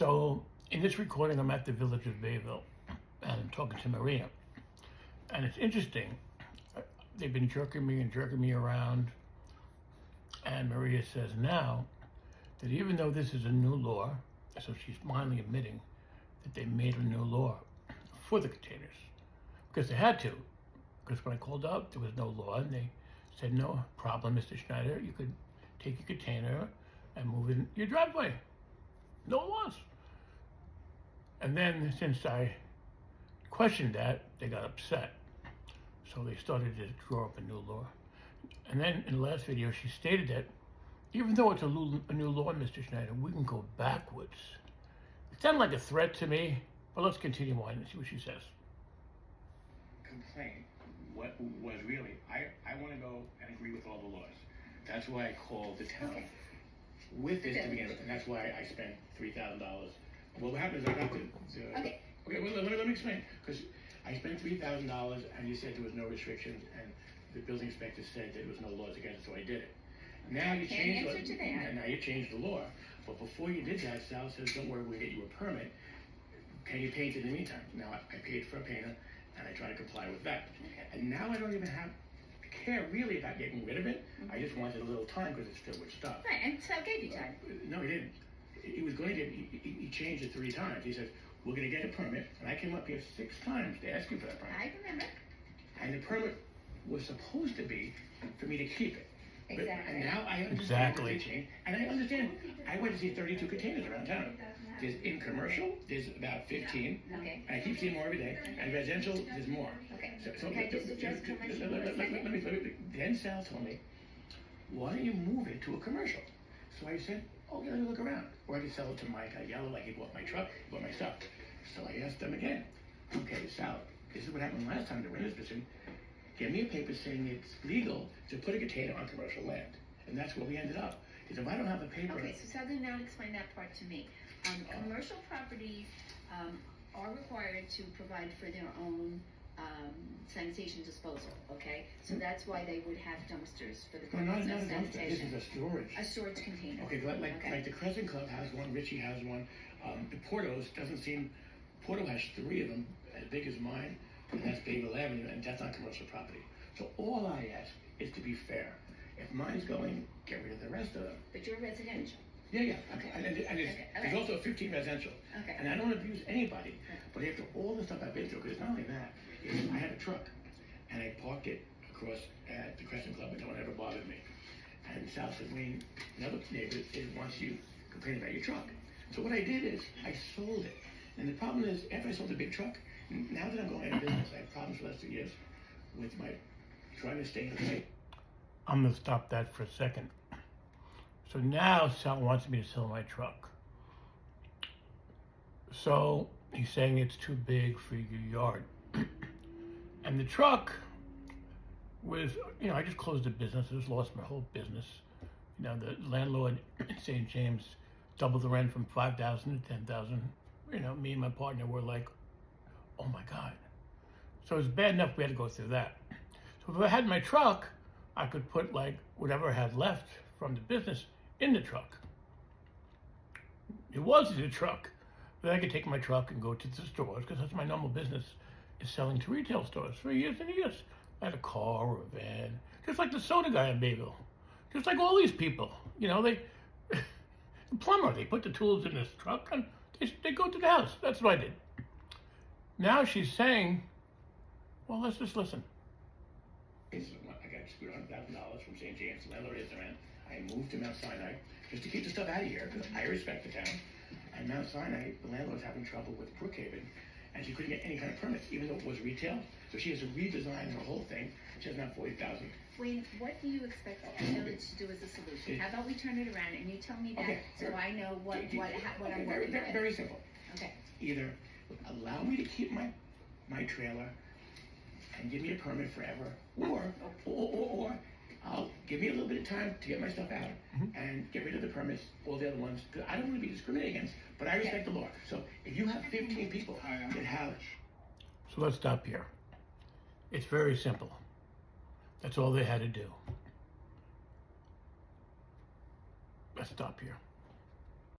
So in this recording, I'm at the Village of Bayville, and I'm talking to Maria. And it's interesting. They've been jerking me around. And Maria says now that even though this is a new law, so she's finally admitting that they made a new law for the containers. Because they had to. Because when I called up, there was no law, and they said, no problem, Mr. Schneider, you could take your container and move it in your driveway. No laws. And then, since I questioned that, they got upset. So they started to draw up a new law. And then in the last video, she stated that even though it's a new law, Mr. Schneider, we can go backwards. It sounded like a threat to me, but let's continue on and see what she says. Complaint what was really, I want to go and agree with all the laws. That's why I called the town with this to begin with, and that's why I spent $3,000. Well, what happened is I got okay, well, let me explain, because I spent $3,000 and you said there was no restrictions, and the building inspector said there was no laws against it, so I did it. Now you changed now you changed the law, but before you did that, Sal says, don't worry, we'll get you a permit. Can you paint it in the meantime? Now I paid for a painter, and I try to comply with that. And now I don't even care really about getting rid of it. I just wanted a little time because it's filled with stuff. Right, and Sal gave you time. No, he didn't. He was going to get, he changed it 3 times. He says, we're going to get a permit, and I came up here 6 times to ask you for that permit. I remember. And the permit was supposed to be for me to keep it. But, Exactly. and now I understand that they changed. And I understand. I went to see 32 containers around town. There's in commercial, there's about 15. Okay. And I keep seeing more every day. And residential, there's more. Okay. So Can I just address commercial for a second? let me, then Sal told me, why don't you move it to a commercial? So I said, oh, yeah, let me look around. Or I could sell it to Mike Yellow, like he bought my truck, he bought my stuff. So I asked them again, okay, Sal, this is what happened last time they were in this position. Give me a paper saying it's legal to put a container on commercial land. And that's where we ended up. Because if I don't have a paper... Okay, so Sal did not explain that part to me. Commercial properties are required to provide for their own sanitation disposal, okay? So that's why they would have dumpsters for the No, purpose not of a dumpster. This sanitation. is a storage. A storage container. Okay, like the Crescent Club has one, Richie has one. The Porto's doesn't seem... Porto has 3 of them, as big as mine, and that's Bayville Avenue, and that's not commercial property. So all I ask is to be fair. If mine's going, get rid of the rest of them. But you're residential. Yeah. Okay. And there's also 15 residential. Okay. And I don't abuse anybody, but after all the stuff I've been through, because not only that, is I had a truck, and I parked it across at the Crescent Club, and no one ever bothered me. And Sal said, Wayne, another neighbor wants you complaining about your truck. So what I did is, I sold it. And the problem is, after I sold the big truck, now that I'm going out of business, I have problems for the last 2 years with my trying to stay in the state. I'm going to stop that for a second. So now Sal wants me to sell my truck. So he's saying it's too big for your yard. And the truck was, I just closed the business. I just lost my whole business. The landlord in St. James doubled the rent from $5,000 to $10,000. Me and my partner were like, oh my God. So it was bad enough we had to go through that. So if I had my truck, I could put whatever I had left from the business in the truck. It was in the truck. Then I could take my truck and go to the stores, because that's my normal business, is selling to retail stores for years and years. I had a car or a van, just like the soda guy in Bayville. Just like all these people. The plumber, they put the tools in this truck and they go to the house. That's what I did. Now she's saying, well, let's just listen. I got screwed $100,000 from St. James, the landlord is around. I moved to Mount Sinai just to keep the stuff out of here, because I respect the town. And Mount Sinai, the landlord's having trouble with Brookhaven, and she couldn't get any kind of permits, even though it was retail. So she has to redesign her whole thing. She has now $40,000. Wayne, what do you expect the village to do as a solution? How about we turn it around and you tell me that, so I know what I'm working with? Very simple. Okay. Either allow me to keep my trailer and give me a permit forever, or I'll give me a little bit of time to get my stuff out and get rid of the permits, all the other ones, because I don't want to be discriminated against, but I respect the law. So if you have 15 people that have... So let's stop here. It's very simple. That's all they had to do. Let's stop here.